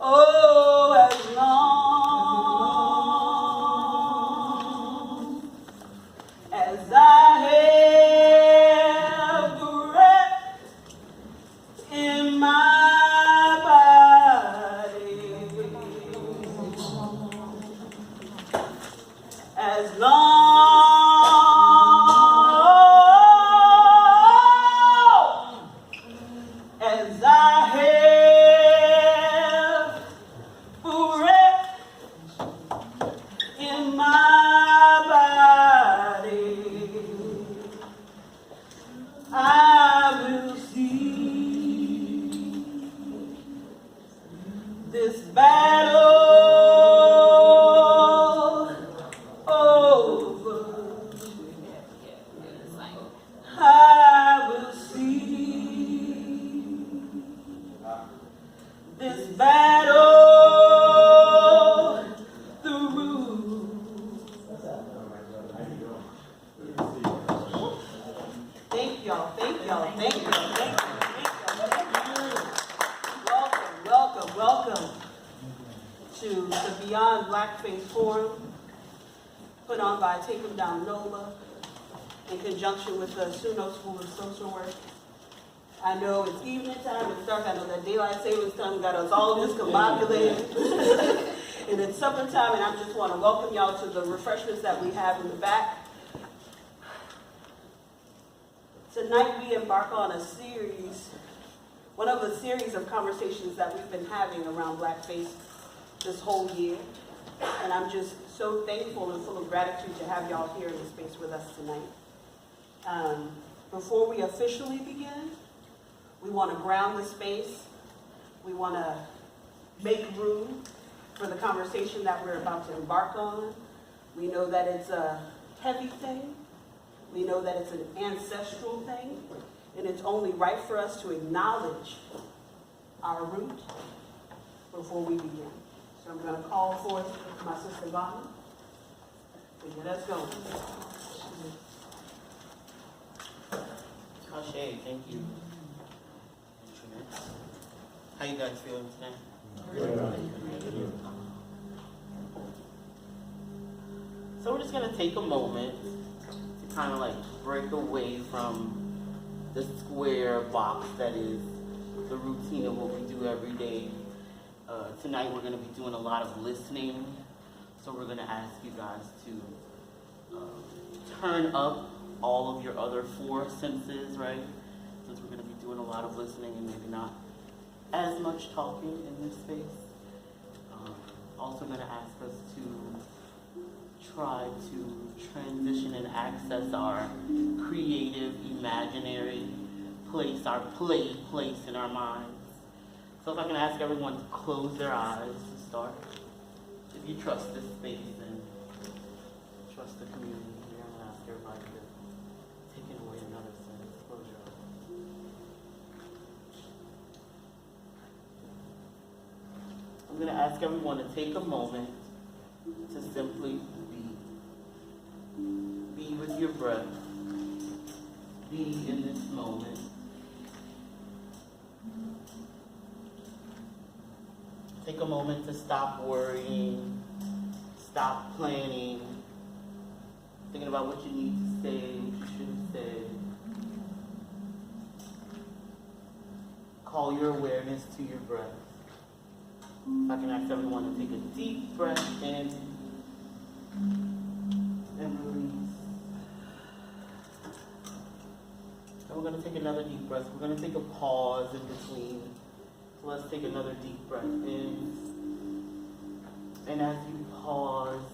Oh, as long as I have breath in my body, as long as I have breath in my body, I will see this battle over. I will see this battle through. Thank y'all, thank y'all, thank y'all, thank you, thank you. Welcome to the Beyond Blackface Forum, put on by Take 'em Down NOLA, in conjunction with the Suno School of Social Work. I know it's evening time, it's dark, I know that daylight savings time got us all discombobulated. And it's supper time, and I just want to welcome y'all to the refreshments that we have in the back. Tonight we embark on a series, one of a series of conversations that we've been having around Blackface this whole year. And I'm just so thankful and full of gratitude to have y'all here in the space with us tonight. Before we officially begin, we want to ground the space. We want to make room for the conversation that we're about to embark on. We know that it's a heavy thing. We know that it's an ancestral thing. And it's only right for us to acknowledge our root before we begin. So I'm going to call forth my sister Bonnie to get us going. Ashe, thank you. How you guys feeling today? So we're just gonna take a moment to kind of like break away from the square box that is the routine of what we do every day. Tonight we're gonna be doing a lot of listening. So we're gonna ask you guys to turn up all of your other four senses, right? Since we're going to be doing a lot of listening and maybe not as much talking in this space. Also going to ask us to try to transition and access our creative, imaginary place, our play place in our minds. So if I can ask everyone to close their eyes to start. If you trust this space and trust the community, we're going to ask everybody to take away another sense. Close your eyes. I'm going to ask everyone to take a moment to simply be with your breath, be in this moment. Take a moment to stop worrying, stop planning, thinking about what you need to say, what you shouldn't say. Call your awareness to your breath. If I can ask everyone to take a deep breath in and release. And we're going to take another deep breath. We're going to take a pause in between. So let's take another deep breath in. And as you pause,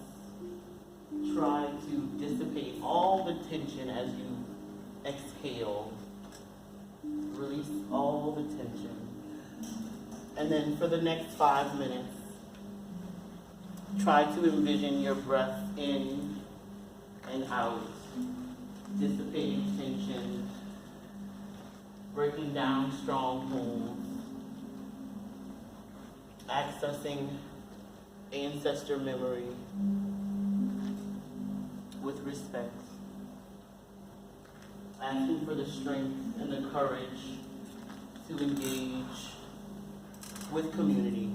try to dissipate all the tension as you exhale. Release all the tension. And then for the next 5 minutes, try to envision your breath in and out, dissipating tension, breaking down strongholds, accessing ancestor memory with respect, asking for the strength and the courage to engage with community,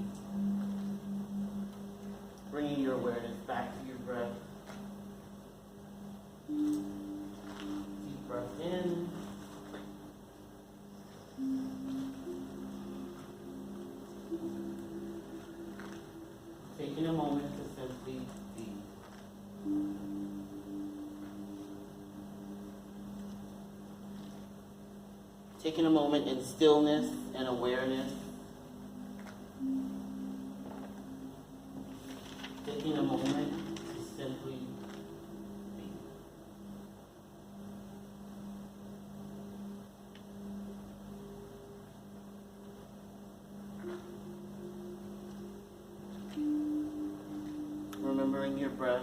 taking a moment to simply be. Taking a moment in stillness and awareness. Taking a moment to simply be. Remembering your breath,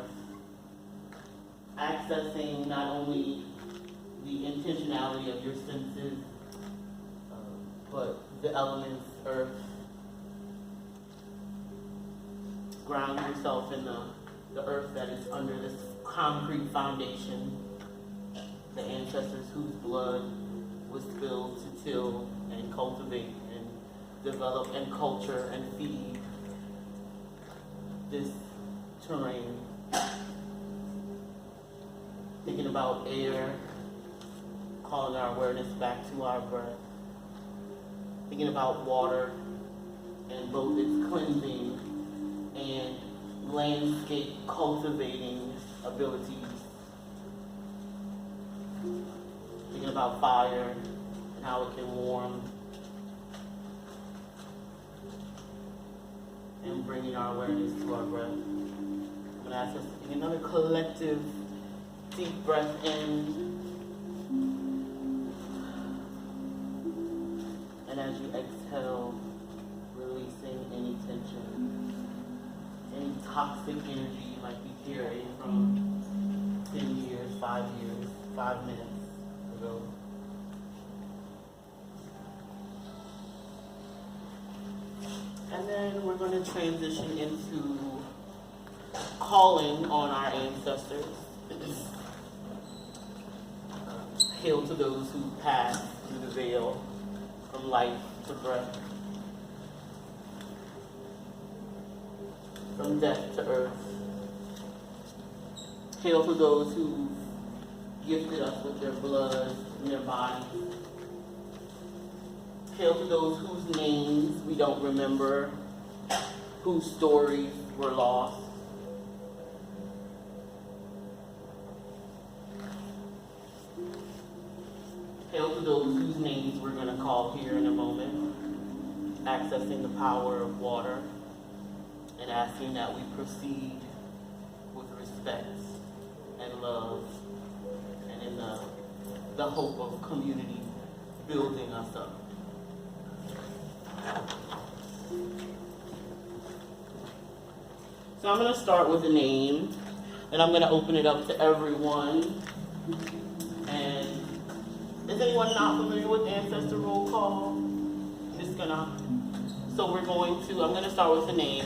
accessing not only the intentionality of your senses, but the elements, earth. Ground yourself in the earth that is under this concrete foundation, the ancestors whose blood was spilled to till and cultivate and develop and culture and feed this terrain. Thinking about air, calling our awareness back to our breath. Thinking about water and both its cleansing and landscape cultivating abilities. Thinking about fire and how it can warm. And bringing our awareness to our breath. I'm going to ask us to take another collective deep breath in. And as you exhale, releasing any tension, any toxic energy you might be carrying from 10 years, 5 years, 5 minutes ago. And then we're going to transition into calling on our ancestors. Hail to those who passed through the veil from life to breath, from death to earth. Hail to those who gifted us with their blood and their bodies. Hail to those whose names we don't remember, whose stories were lost. Hail to those whose names we're going to call here in a moment, accessing the power of water and asking that we proceed with respect and love and in the hope of community building us up. So I'm going to start with a name, and I'm going to open it up to everyone. And is anyone not familiar with ancestor roll call? I'm going to start with a name.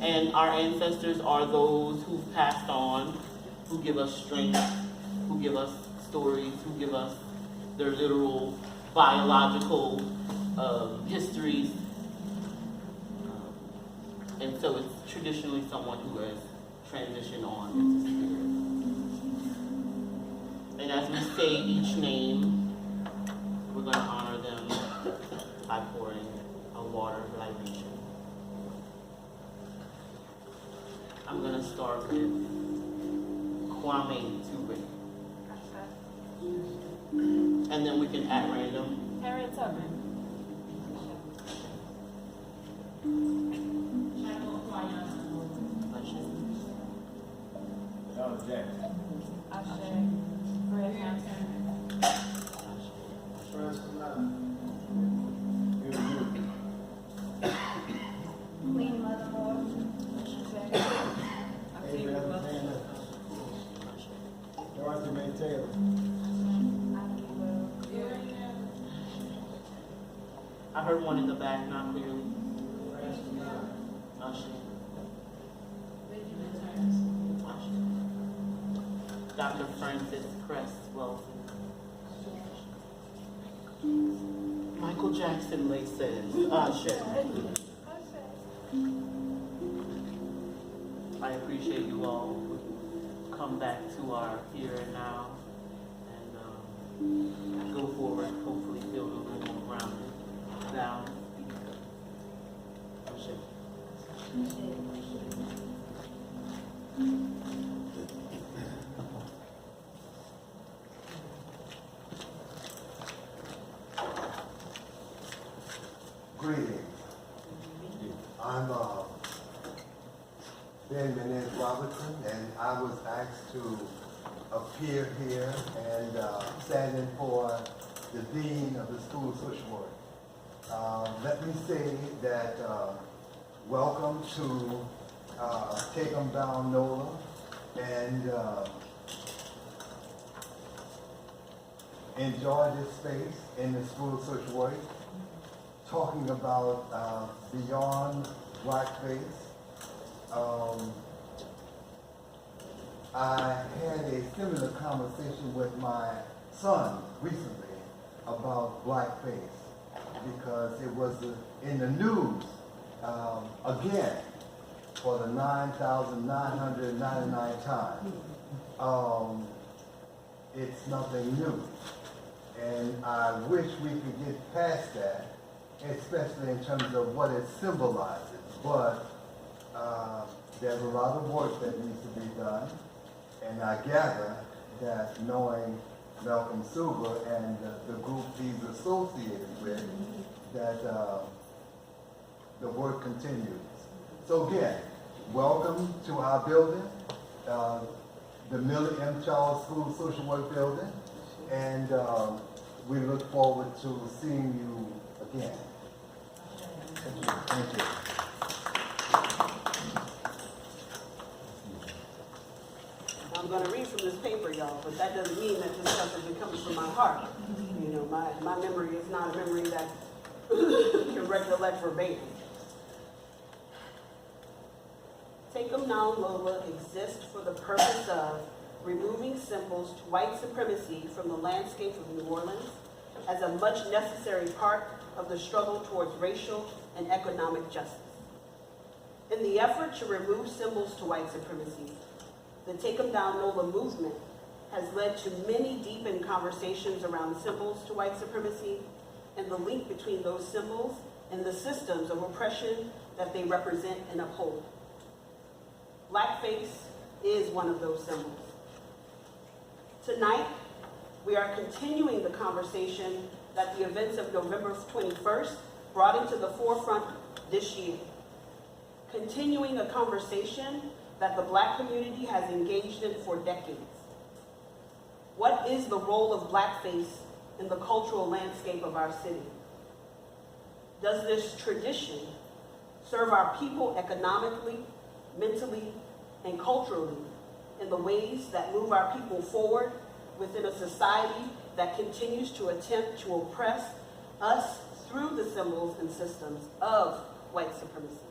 And our ancestors are those who've passed on, who give us strength, who give us stories, who give us their literal biological histories. And so it's traditionally someone who has transitioned on into spirit. And as we say each name, we're going to honor them by pouring a water libation. I'm going to start with Kwame Ture. And then we can at random. Harriet Tubman. Ashe. Fred Hampton. Queen Mother Moore. Octavia Butler. Dorothy May Taylor. I heard one in the back, not clearly. Ashe. Dr. Francis Crest Welton. Michael Jackson says, Ashe. I appreciate you all who come back to our here and now and go forward, hopefully feel a little more grounded, down. Ashe. Greetings. I'm Ben Menez Robertson, and I was asked to appear here and stand in for the Dean of the School of Social Work. Let me say that welcome to Take 'em Down NOLA, and enjoy this space in the School of Social Work, talking about beyond Blackface. I had a similar conversation with my son recently about Blackface because it was in the news again for the 9,999 time. It's nothing new. And I wish we could get past that, especially in terms of what it symbolizes. But there's a lot of work that needs to be done. And I gather that knowing Malcolm Suber and the group he's associated with, that the work continues. So again, welcome to our building, the Millie M. Charles School of Social Work building, and we look forward to seeing you again. Thank you. Thank you. I'm going to read from this paper, y'all, but that doesn't mean that this stuff isn't coming from my heart. You know, my memory is not a memory that can recollect verbatim. Take 'em Down NOLA exists for the purpose of removing symbols to white supremacy from the landscape of New Orleans as a much necessary part of the struggle towards racial and economic justice. In the effort to remove symbols to white supremacy, the Take 'em Down NOLA movement has led to many deepened conversations around symbols to white supremacy and the link between those symbols and the systems of oppression that they represent and uphold. Blackface is one of those symbols. Tonight, we are continuing the conversation that the events of November 21st brought into the forefront this year. Continuing a conversation that the Black community has engaged in for decades. What is the role of Blackface in the cultural landscape of our city? Does this tradition serve our people economically, mentally, and culturally in the ways that move our people forward within a society that continues to attempt to oppress us through the symbols and systems of white supremacy?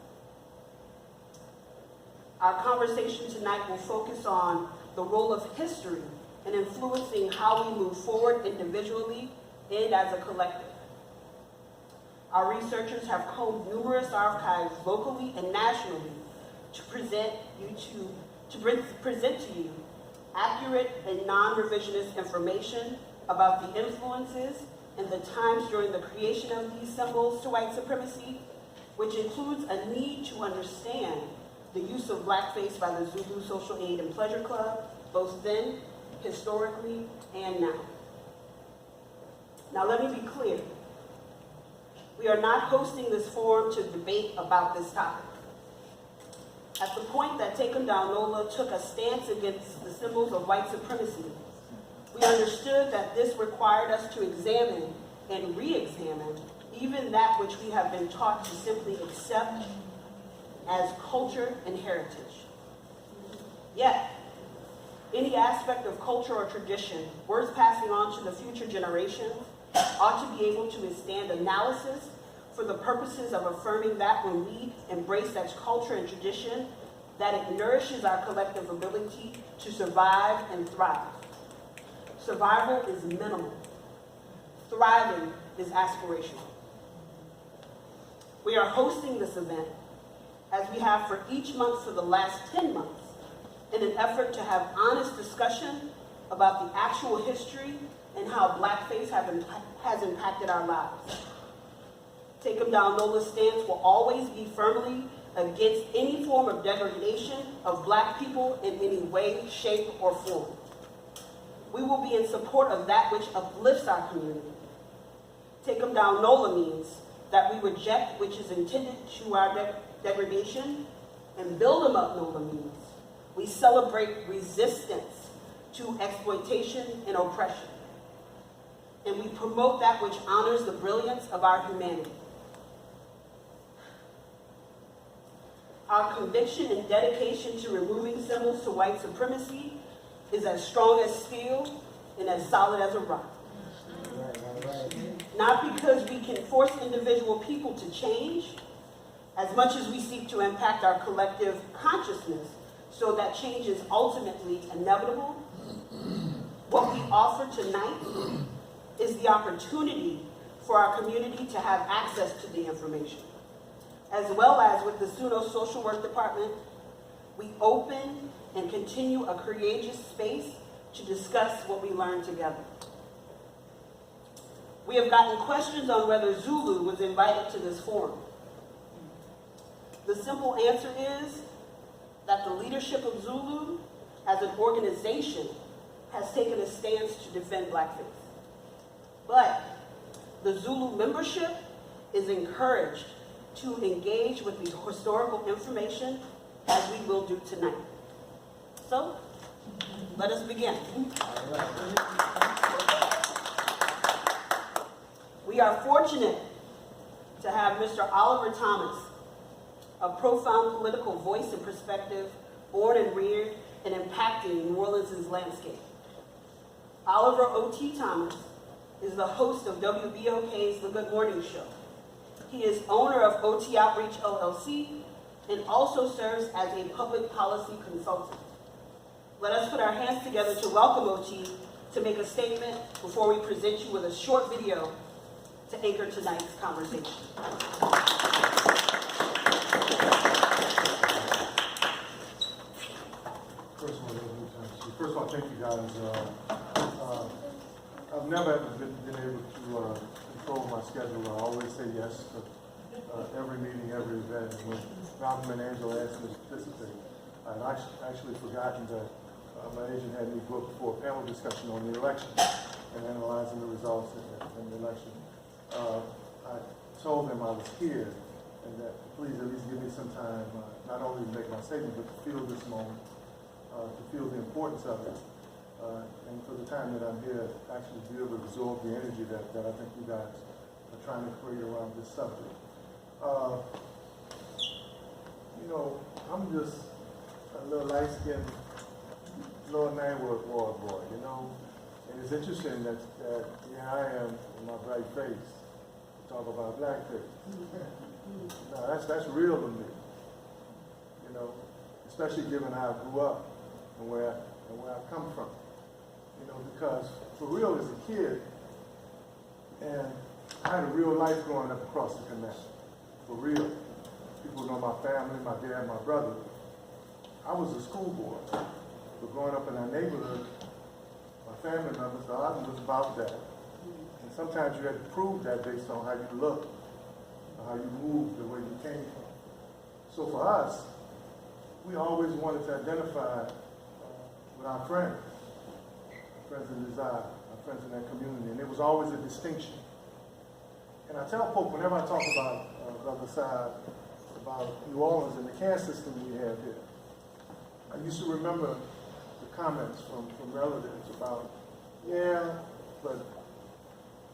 Our conversation tonight will focus on the role of history in influencing how we move forward individually and as a collective. Our researchers have combed numerous archives locally and nationally to present to you accurate and non-revisionist information about the influences and the times during the creation of these symbols to white supremacy, which includes a need to understand the use of blackface by the Zulu Social Aid and Pleasure Club, both then, historically, and now. Now let me be clear. We are not hosting this forum to debate about this topic. At the point that Take 'em Down NOLA took a stance against the symbols of white supremacy, we understood that this required us to examine and re-examine even that which we have been taught to simply accept as culture and heritage. Yet, any aspect of culture or tradition worth passing on to the future generations ought to be able to withstand analysis for the purposes of affirming that when we embrace that culture and tradition, that it nourishes our collective ability to survive and thrive. Survival is minimal. Thriving is aspirational. We are hosting this event, as we have for each month for the last 10 months, in an effort to have honest discussion about the actual history and how blackface has impacted our lives. Take 'em Down NOLA's stance will always be firmly against any form of degradation of Black people in any way, shape, or form. We will be in support of that which uplifts our community. Take 'em Down NOLA means that we reject which is intended to our degradation and build them up noble means. We celebrate resistance to exploitation and oppression. And we promote that which honors the brilliance of our humanity. Our conviction and dedication to removing symbols to white supremacy is as strong as steel and as solid as a rock. Not because we can force individual people to change, as much as we seek to impact our collective consciousness so that change is ultimately inevitable. What we offer tonight is the opportunity for our community to have access to the information. As well as with the Zulu Social Work Department, we open and continue a courageous space to discuss what we learned together. We have gotten questions on whether Zulu was invited to this forum. The simple answer is that the leadership of Zulu as an organization has taken a stance to defend Blackface. But the Zulu membership is encouraged to engage with the historical information as we will do tonight. So, let us begin. We are fortunate to have Mr. Oliver Thomas, a profound political voice and perspective, born and reared and impacting New Orleans' landscape. Oliver O.T. Thomas is the host of WBOK's The Good Morning Show. He is owner of OT Outreach LLC and also serves as a public policy consultant. Let us put our hands together to welcome OT to make a statement before we present you with a short video to anchor tonight's conversation. First of all, thank you guys. I've never been able to control my schedule. I always say yes to every meeting, every event. And when Malcolm and Angela asked me to participate, I'd actually forgotten that my agent had me booked for a panel discussion on the election and analyzing the results in the election. I told them I was here and that please at least give me some time, not only to make my statement, but to feel this moment, to feel the importance of it, and for the time that I'm here, actually be able to absorb the energy that I think you guys are trying to create around this subject. You know, I'm just a little light-skinned, Lower Ninth Ward boy, you know, and it's interesting that here I am in my bright face, talk about blackface. No, that's real to me, you know, especially given how I grew up and where I come from, you know, because for real as a kid, and I had a real life growing up across the canal, for real. People know my family, my dad, my brother. I was a schoolboy, but growing up in our neighborhood, my family members, the argument was about that. And sometimes you had to prove that based on how you looked, or how you moved, the way you came from. So for us, we always wanted to identify with our friends in desire, our friends in that community, and there was always a distinction. And I tell folk whenever I talk about the other side, about New Orleans and the caste system we have here, I used to remember the comments from relatives about, yeah, but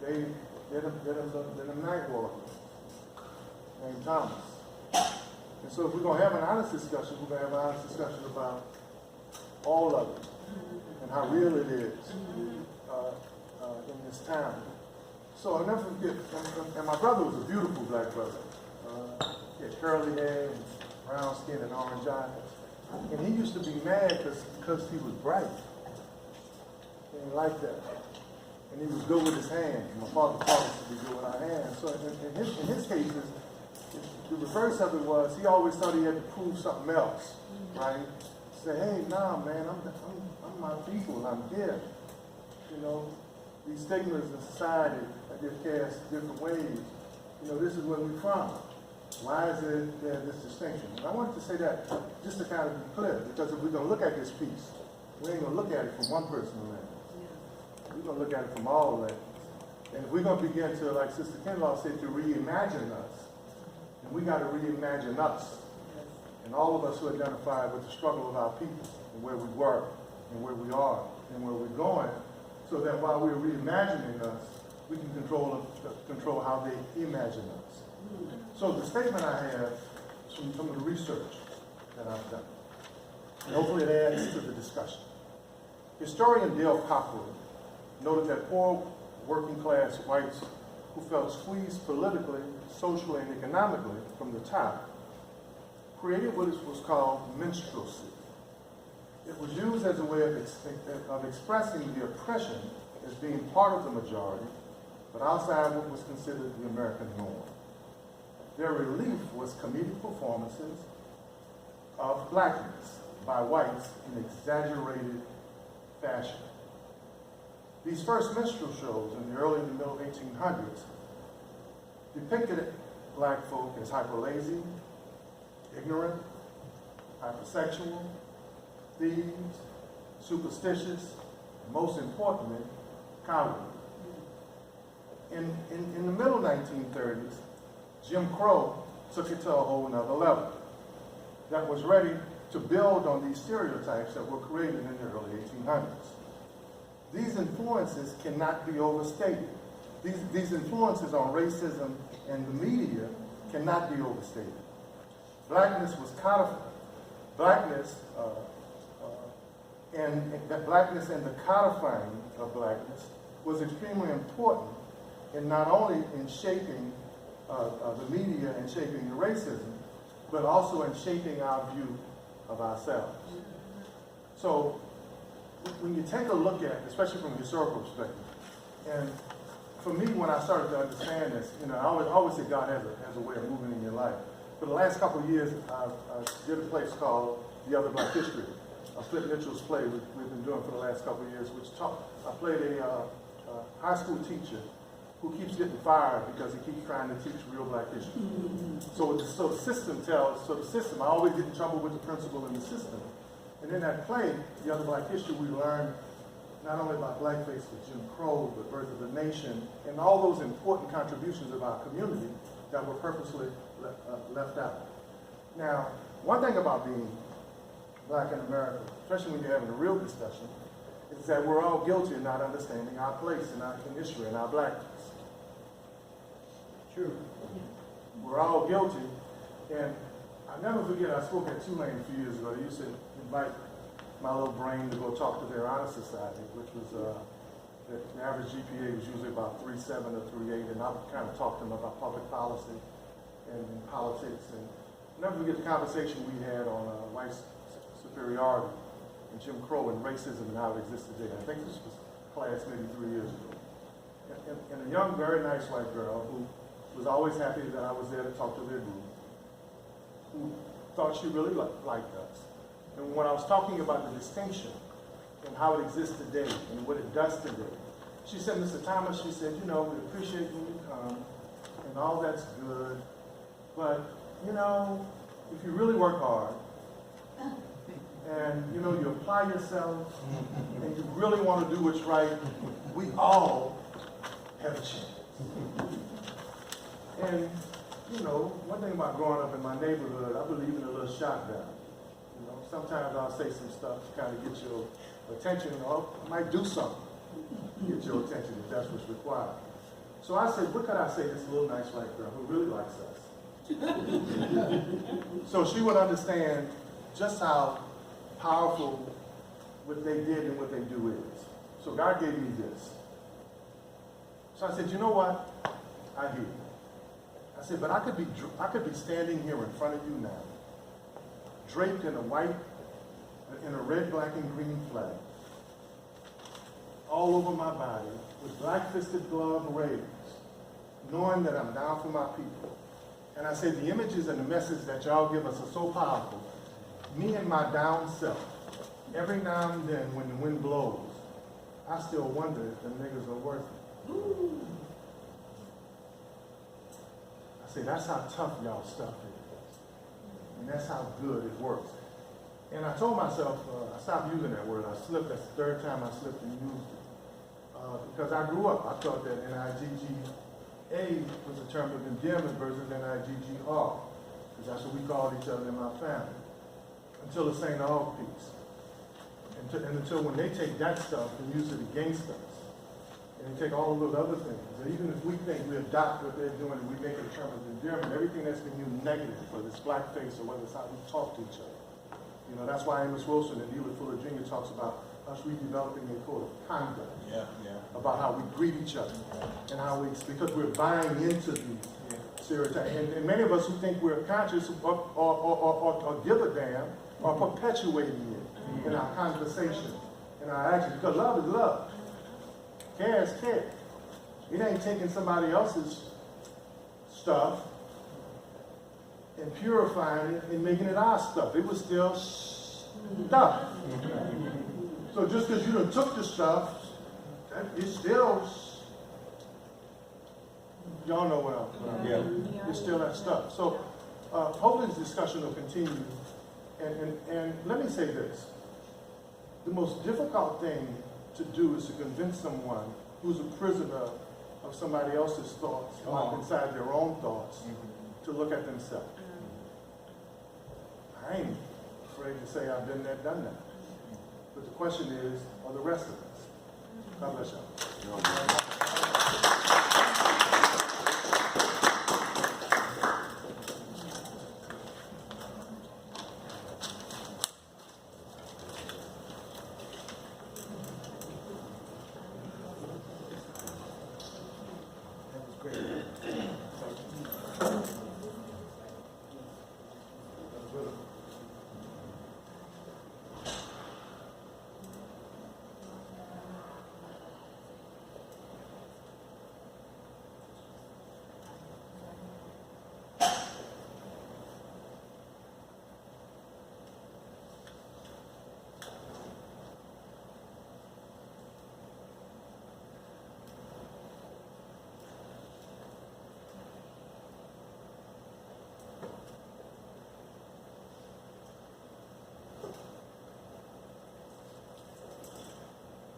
they're the night walkers named Thomas. And so if we're going to have an honest discussion, we're going to have an honest discussion about all of it and how real it is in this town. So I'll never forget, and my brother was a beautiful black brother. He had curly hair, and brown skin, and orange eyes. And he used to be mad because he was bright. He didn't like that. And he was good with his hands. My father taught us to be good with our hands. So in his cases, the reverse of it was he always thought he had to prove something else, right? Say, hey, nah, man, I'm my people, I'm here. You know, these stigmas in society that get cast different ways. You know, this is where we're from. Why is there this distinction? And I wanted to say that just to kind of be clear, because if we're going to look at this piece, we ain't going to look at it from one person's lens. We're going to look at it from all lenses. And if we're going to begin to, like Sister Kinlaw said, to reimagine us, then we got to reimagine us. And all of us who identify with the struggle of our people, and where we were, and where we are, and where we're going, so that while we're reimagining us, we can control how they imagine us. So the statement I have is from some of the research that I've done. And hopefully it adds to the discussion. Historian Dale Cochrane noted that poor working class whites who felt squeezed politically, socially, and economically from the top created what was called minstrelsy. It was used as a way of expressing the oppression as being part of the majority, but outside what was considered the American norm. Their relief was comedic performances of blackness by whites in exaggerated fashion. These first minstrel shows in the early and middle 1800s depicted black folk as hyper-lazy, ignorant, hypersexual, thieves, superstitious, and most importantly, cowardly. In the middle 1930s, Jim Crow took it to a whole nother level that was ready to build on these stereotypes that were created in the early 1800s. These influences cannot be overstated. These influences on racism and the media cannot be overstated. Blackness was codified. Blackness and the codifying of blackness was extremely important in not only in shaping the media and shaping the racism, but also in shaping our view of ourselves. So when you take a look at, especially from a historical perspective, and for me, when I started to understand this, I always say God has a way of moving in your life. For the last couple of years, I did a place called The Other Black History, a Flip Mitchell's play we've been doing for the last couple of years, I played a high school teacher who keeps getting fired because he keeps trying to teach real black history. So the system, I always get in trouble with the principal in the system. And in that play, The Other Black History, we learned not only about Blackface, but Jim Crow, the birth of the nation, and all those important contributions of our community that were purposely left out. Now, one thing about being black in America, especially when you're having a real discussion, is that we're all guilty of not understanding our place in history and our blackness. True. We're all guilty, and I never forget, I spoke at Tulane a few years ago. They used to invite my little brain to go talk to their honor society, which was, the average GPA was usually about 3.7 or 3.8, and I would kind of talk to them about public policy and politics. And I'll never forget the conversation we had on white superiority and Jim Crow and racism and how it exists today. I think this was class maybe 3 years ago. And a young, very nice white girl who was always happy that I was there to talk to their group, who thought she really liked us. And when I was talking about the distinction and how it exists today and what it does today, she said, Mr. Thomas, she said, we appreciate when you come, and all that's good, but, if you really work hard, and, you apply yourself, and you really want to do what's right, we all have a chance. And, one thing about growing up in my neighborhood, I believe in a little shotgun. Sometimes I'll say some stuff to kind of get your attention, or I might do something to get your attention if that's what's required. So I said, what could I say to this little nice white girl who really likes us? So she would understand just how powerful what they did and what they do is. So God gave me this. So I said, you know what? I hear you. I said, but I could be standing here in front of you now, draped in a red, black, and green flag, all over my body, with black-fisted glove raised, knowing that I'm down for my people. And I said, the images and the message that y'all give us are so powerful. Me and my down self, every now and then when the wind blows, I still wonder if the niggas are worth it. I say, that's how tough y'all stuff is. And that's how good it works. And I told myself, I stopped using that word. I slipped. That's the third time I slipped and used it. because I grew up, I thought that N-I-G-G-A was a term of endearment versus N-I-G-G-R, because that's what we called each other in my family, until the St. Aug piece. And until when they take that stuff and use it against us, and they take all of those other things, and even if we think we adopt what they're doing and we make it a term of endearment, everything that's been used negative, whether it's blackface or whether it's how we talk to each other. You know, that's why Amos Wilson and Neely Fuller Jr. talks about us redeveloping a code of conduct. About how we greet each other and how we, because we're buying into these stereotypes. And many of us who think we're conscious or give a damn are perpetuating it in our conversation, in our actions. Because love is love. Care is care. It ain't taking somebody else's stuff and purifying it and making it our stuff. It was still stuff. So just because you done took the stuff, it's still, y'all know what I'm saying. It's still that stuff. So hopefully this discussion will continue. And let me say this. The most difficult thing to do is to convince someone who's a prisoner of somebody else's thoughts, locked inside their own thoughts, to look at themselves. I ain't afraid to say I've been there, done that. But the question is, are the rest of us? God bless y'all.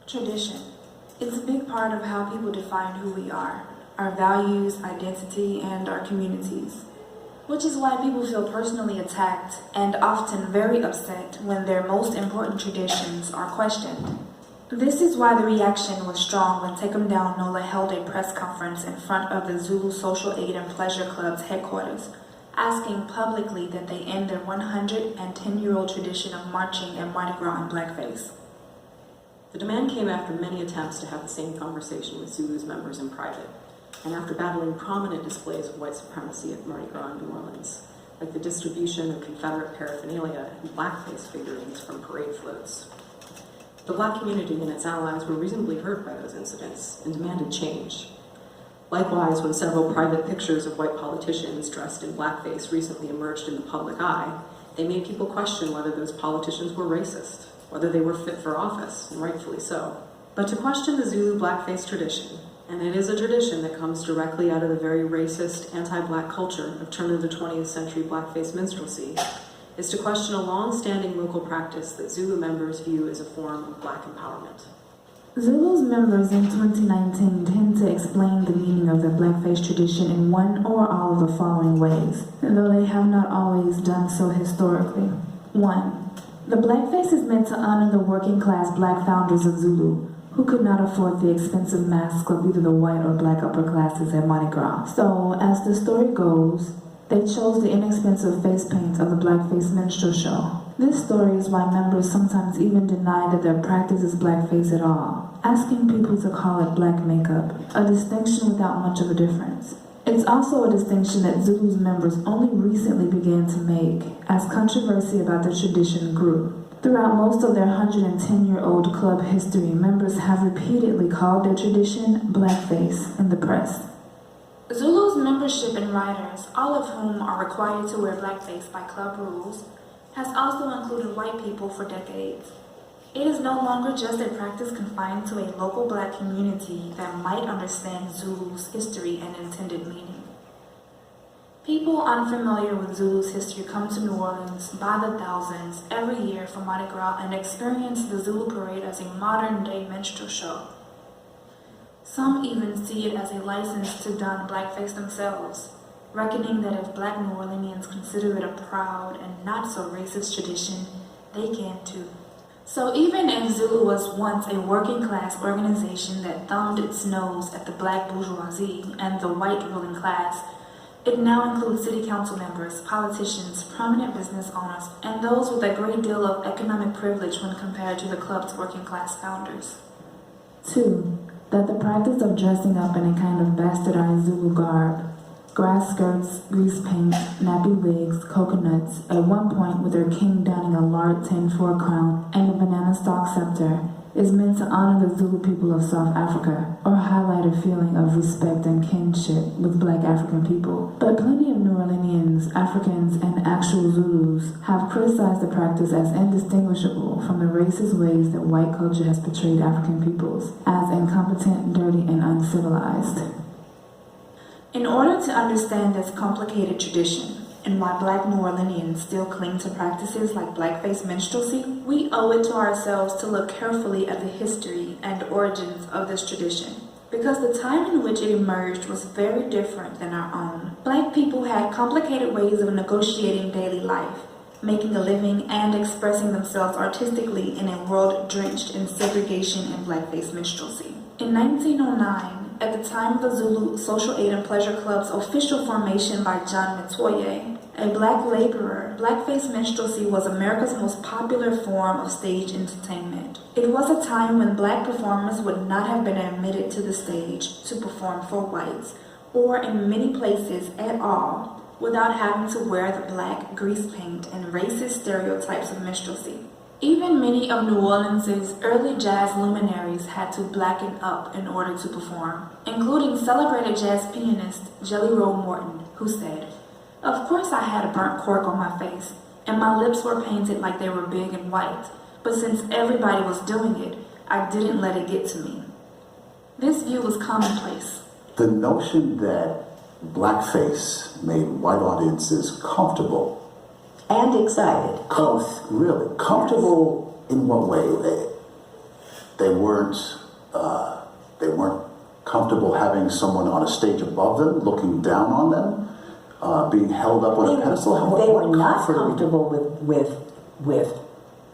Tradition. It's a big part of how people define who we are, our values, identity, and our communities. Which is why people feel personally attacked and often very upset when their most important traditions are questioned. This is why the reaction was strong when Tekum Down Nola held a press conference in front of the Zulu Social Aid and Pleasure Club's headquarters, asking publicly that they end their 110-year-old tradition of marching and Mardi Gras in blackface. The demand came after many attempts to have the same conversation with Zulu's members in private, and after battling prominent displays of white supremacy at Mardi Gras in New Orleans, like the distribution of Confederate paraphernalia and blackface figurines from parade floats. The Black community and its allies were reasonably hurt by those incidents and demanded change. Likewise, when several private pictures of white politicians dressed in blackface recently emerged in the public eye, they made people question whether those politicians were racist, whether they were fit for office, and rightfully so. But to question the Zulu blackface tradition, and it is a tradition that comes directly out of the very racist, anti-Black culture of turn of the 20th century blackface minstrelsy, is to question a long-standing local practice that Zulu members view as a form of Black empowerment. Zulu's members in 2019 tend to explain the meaning of the blackface tradition in one or all of the following ways, though they have not always done so historically. 1. The blackface is meant to honor the working-class Black founders of Zulu, who could not afford the expensive masks of either the white or Black upper classes at Mardi Gras. So, as the story goes, they chose the inexpensive face paint of the blackface minstrel show. This story is why members sometimes even deny that their practice is blackface at all, asking people to call it black makeup, a distinction without much of a difference. It's also a distinction that Zulu's members only recently began to make as controversy about the tradition grew. Throughout most of their 110-year-old club history, members have repeatedly called their tradition blackface in the press. Zulu's membership and riders, all of whom are required to wear blackface by club rules, has also included white people for decades. It is no longer just a practice confined to a local Black community that might understand Zulu's history and intended meaning. People unfamiliar with Zulu's history come to New Orleans by the thousands every year for Mardi Gras and experience the Zulu parade as a modern-day minstrel show. Some even see it as a license to don blackface themselves, reckoning that if Black New Orleanians consider it a proud and not so racist tradition, they can too. So even if Zulu was once a working class organization that thumbed its nose at the black bourgeoisie and the white ruling class, it now includes city council members, politicians, prominent business owners, and those with a great deal of economic privilege when compared to the club's working class founders. 2. That the practice of dressing up in a kind of bastardized Zulu garb, grass skirts, grease paint, nappy wigs, coconuts, at one point with their king donning a lard tin for a crown and a banana stalk scepter, is meant to honor the Zulu people of South Africa, or highlight a feeling of respect and kinship with Black African people. But plenty of New Orleanians, Africans, and actual Zulus have criticized the practice as indistinguishable from the racist ways that white culture has portrayed African peoples, as incompetent, dirty, and uncivilized. In order to understand this complicated tradition, and why Black New Orleanians still cling to practices like blackface minstrelsy, we owe it to ourselves to look carefully at the history and origins of this tradition. Because the time in which it emerged was very different than our own. Black people had complicated ways of negotiating daily life, making a living and expressing themselves artistically in a world drenched in segregation and blackface minstrelsy. In 1909, at the time of the Zulu Social Aid and Pleasure Club's official formation by John Metoyer, a black laborer, blackface minstrelsy was America's most popular form of stage entertainment. It was a time when black performers would not have been admitted to the stage to perform for whites, or in many places at all, without having to wear the black grease paint and racist stereotypes of minstrelsy. Even many of New Orleans' early jazz luminaries had to blacken up in order to perform, including celebrated jazz pianist Jelly Roll Morton, who said, "Of course I had a burnt cork on my face, and my lips were painted like they were big and white, but since everybody was doing it, I didn't let it get to me." This view was commonplace. The notion that blackface made white audiences comfortable and excited, both. Really? Comfortable in what way? They weren't comfortable having someone on a stage above them, looking down on them, being held up on a pedestal? They were not comfortable with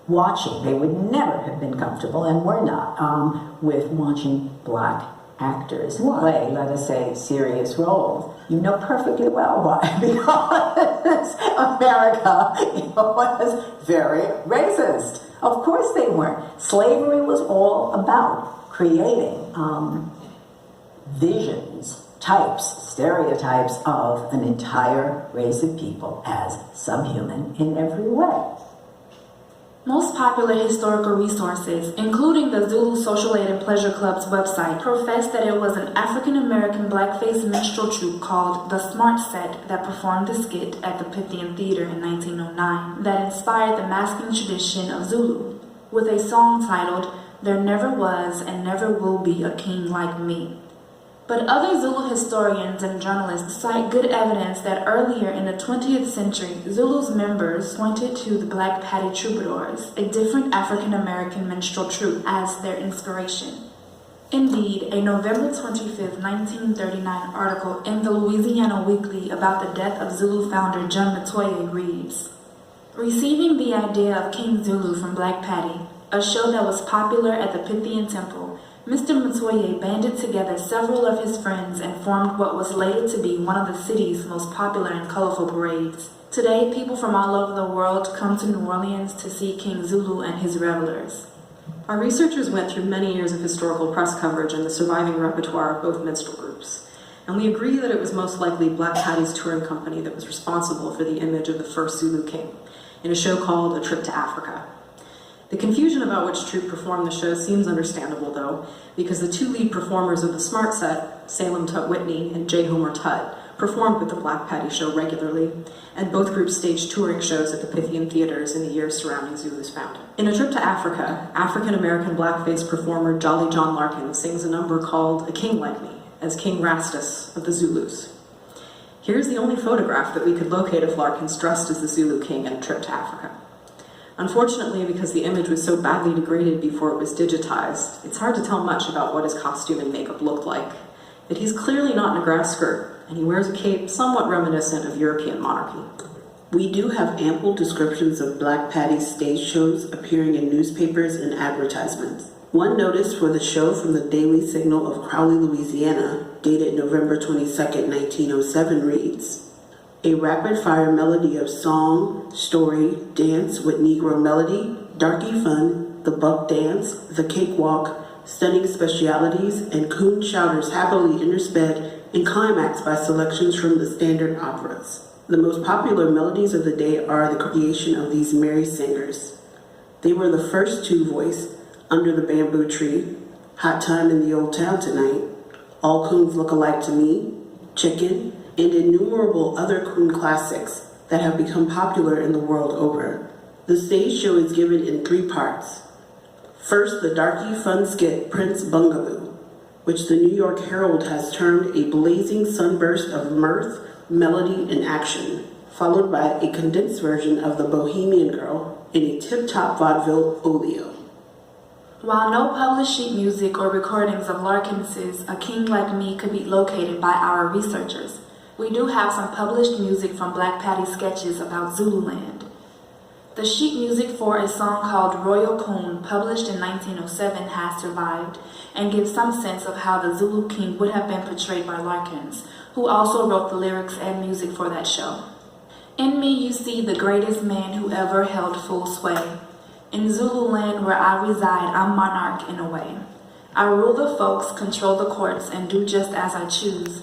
watching. They would never have been comfortable, and were not, with watching black actors play, let us say, serious roles. You know perfectly well why, because America was very racist. Of course they weren't. Slavery was all about creating visions, types, stereotypes of an entire race of people as subhuman in every way. Most popular historical resources, including the Zulu Social Aid and Pleasure Club's website, profess that it was an African-American blackface minstrel troupe called the Smart Set that performed the skit at the Pythian Theater in 1909 that inspired the masking tradition of Zulu, with a song titled, "There Never Was and Never Will Be a King Like Me." But other Zulu historians and journalists cite good evidence that earlier in the 20th century, Zulu's members pointed to the Black Patty Troubadours, a different African-American minstrel troupe, as their inspiration. Indeed, a November 25, 1939 article in the Louisiana Weekly about the death of Zulu founder John Metoyer reads, "Receiving the idea of King Zulu from Black Patty, a show that was popular at the Pythian Temple, Mr. Metoyer banded together several of his friends and formed what was later to be one of the city's most popular and colorful parades. Today, people from all over the world come to New Orleans to see King Zulu and his revelers." Our researchers went through many years of historical press coverage and the surviving repertoire of both minstrel groups, and we agree that it was most likely Black Patty's touring company that was responsible for the image of the first Zulu king in a show called A Trip to Africa. The confusion about which troupe performed the show seems understandable, though, because the two lead performers of the Smart Set, Salem Tut Whitney and J. Homer Tut, performed with the Black Patty show regularly, and both groups staged touring shows at the Pythian theaters in the years surrounding Zulu's founding. In A Trip to Africa, African-American blackface performer Jolly John Larkin sings a number called A King Like Me, as King Rastus of the Zulus. Here's the only photograph that we could locate of Larkin's dressed as the Zulu king in A Trip to Africa. Unfortunately, because the image was so badly degraded before it was digitized, it's hard to tell much about what his costume and makeup looked like. But he's clearly not in a grass skirt, and he wears a cape somewhat reminiscent of European monarchy. We do have ample descriptions of Black Patty's stage shows appearing in newspapers and advertisements. One notice for the show from the Daily Signal of Crowley, Louisiana, dated November 22nd, 1907 reads, "A rapid-fire melody of song, story, dance with Negro melody, darky fun, the buck dance, the cakewalk, stunning specialities, and coon shouters happily intersped and climaxed by selections from the standard operas. The most popular melodies of the day are the creation of these merry singers. They were the first to voice Under the Bamboo Tree, Hot Time in the Old Town Tonight, All Coons Look Alike to Me, Chicken, and innumerable other coon classics that have become popular in the world over. The stage show is given in 3 parts. First, the darky fun skit Prince Bungaboo, which the New York Herald has termed a blazing sunburst of mirth, melody, and action, followed by a condensed version of the Bohemian Girl in a tip-top vaudeville olio. While no published sheet music or recordings of Larkins's A King Like Me could be located by our researchers, we do have some published music from Black Patty sketches about Zululand. The sheet music for a song called Royal Coon, published in 1907, has survived and gives some sense of how the Zulu king would have been portrayed by Larkins, who also wrote the lyrics and music for that show. In me you see the greatest man who ever held full sway. In Zululand where I reside, I'm monarch in a way. I rule the folks, control the courts, and do just as I choose.